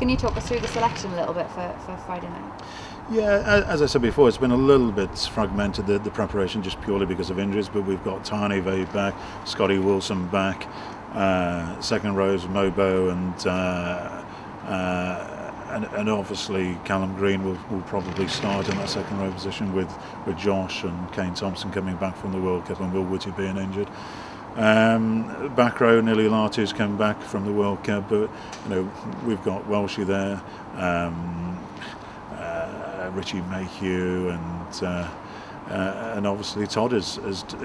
Can you talk us through the selection a little bit for Friday night? Yeah, as I said before, it's been a little bit fragmented, the preparation, just purely because of injuries, but we've got Tani Vey back, Scotty Wilson back, second rows Mobo and obviously Callum Green will probably start in that second row position with Josh and Kane Thompson coming back from the World Cup and Will Woody being injured. Back row, Nili Latu's come back from the World Cup, but we've got Welshie there, Richie Mayhew, and obviously Todd has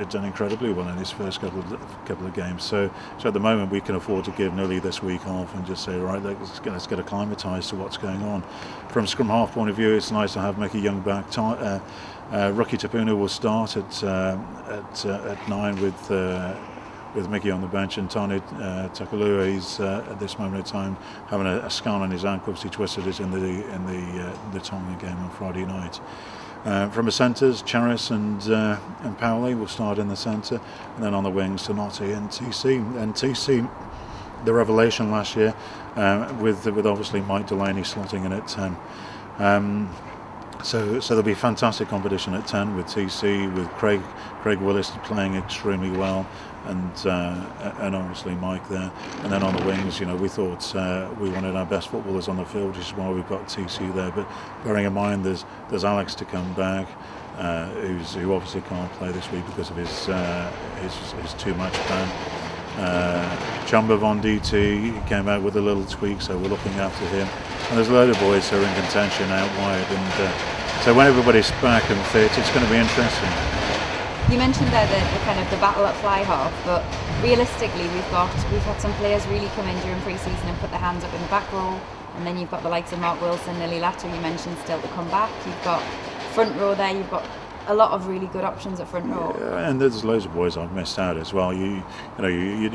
done incredibly well in his first couple of games. So at the moment we can afford to give Nili this week off and just say, right, let's get acclimatised to what's going on. From scrum half point of view, it's nice to have Mickey Young back. Rucky Tapuna will start at 9 with Mickey on the bench, and Tani Takalua, he's at this moment in time having a scan on his ankle because he twisted it in the Tonga game on Friday night. From the centres, Charis and Powley will start in the centre, and then on the wings, Tanotti and TC. And TC, the revelation last year, with obviously Mike Delaney slotting in at 10. So there'll be fantastic competition at 10 with TC, with Craig Willis playing extremely well, and obviously Mike there. And then on the wings, we thought we wanted our best footballers on the field, which is why we've got TC there. But bearing in mind there's Alex to come back, who obviously can't play this week because of his 2-match ban. Chumba Von DT came out with a little tweak, so we're looking after him. And there's a load of boys who are in contention out wide, and so when everybody's back and fit, it's going to be interesting. You mentioned there the battle at fly half, but realistically we've had some players really come in during pre-season and put their hands up in the back row, and then you've got the likes of Mark Wilson, Nili Latu you mentioned still to come back. You've got front row there, you've got a lot of really good options at front row. Yeah, and there's loads of boys I've missed out as well. You're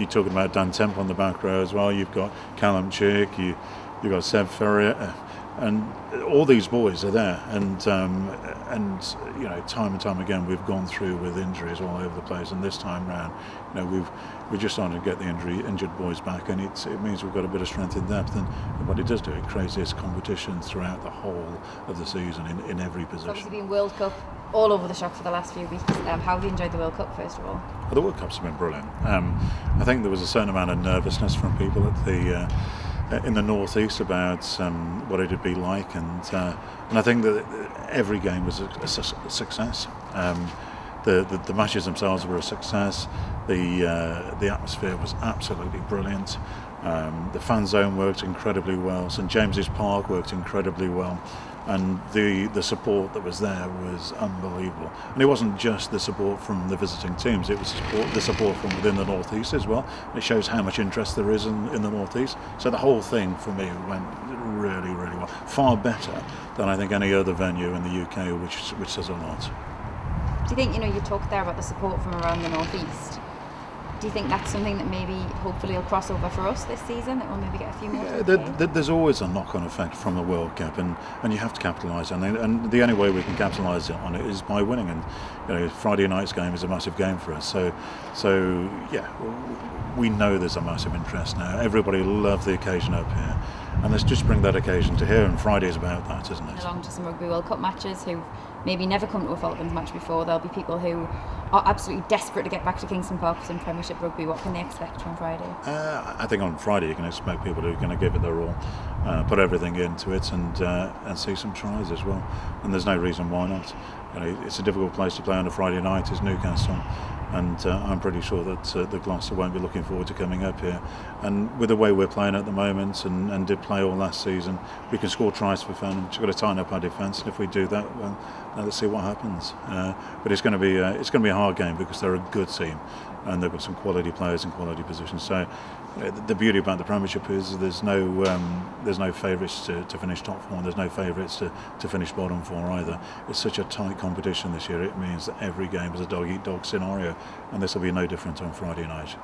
talking about Dan Temp on the back row as well. You've got Callum Chick, you've got Seb Ferrier, and all these boys are there. And time and time again we've gone through with injuries all over the place. And this time round, we're just starting to get the injured boys back, and it means we've got a bit of strength in depth. And what it does do, it creates this competition throughout the whole of the season in every position. It's obviously been World Cup all over the shop for the last few weeks. How have you enjoyed the World Cup, first of all? Well, the World Cup's been brilliant. I think there was a certain amount of nervousness from people in the northeast about what it'd be like, and I think that every game was a success. The matches themselves were a success. The atmosphere was absolutely brilliant. The fan zone worked incredibly well. St James's Park worked incredibly well, and the support that was there was unbelievable. And it wasn't just the support from the visiting teams; it was the support from within the northeast as well. And it shows how much interest there is in the northeast. So the whole thing for me went really, really well. Far better than I think any other venue in the UK, which says a lot. Do you think, you talked there about the support from around the northeast? Do you think that's something that maybe hopefully will cross over for us this season, that we'll maybe get a few more? Yeah, there's always a knock-on effect from the World Cup, and you have to capitalise on it. And the only way we can capitalise on it is by winning. And Friday night's game is a massive game for us. So yeah, we know there's a massive interest now. Everybody loves the occasion up here, and let's just bring that occasion to here. And Friday is about that, isn't it? Along to some Rugby World Cup matches who maybe never come to a Falcons match before. There'll be people who are absolutely desperate to get back to Kingston Park for some Premiership rugby. What can they expect from Friday? I think on Friday you can expect people who are going to give it their all, put everything into it, and see some tries as well. And there's no reason why not. It's a difficult place to play on a Friday night, is Newcastle, and I'm pretty sure that the Gloucester won't be looking forward to coming up here. And with the way we're playing at the moment, and did play all last season, we can score tries for fun. We've just got to tighten up our defence, and if we do that, well, let's see what happens. But it's going to be a hard game because they're a good team, and they've got some quality players in quality positions. So the beauty about the Premiership is there's no favourites to finish top four, and there's no favourites to finish bottom four either. It's such a tight competition this year. It means that every game is a dog-eat-dog scenario, and this will be no different on Friday night.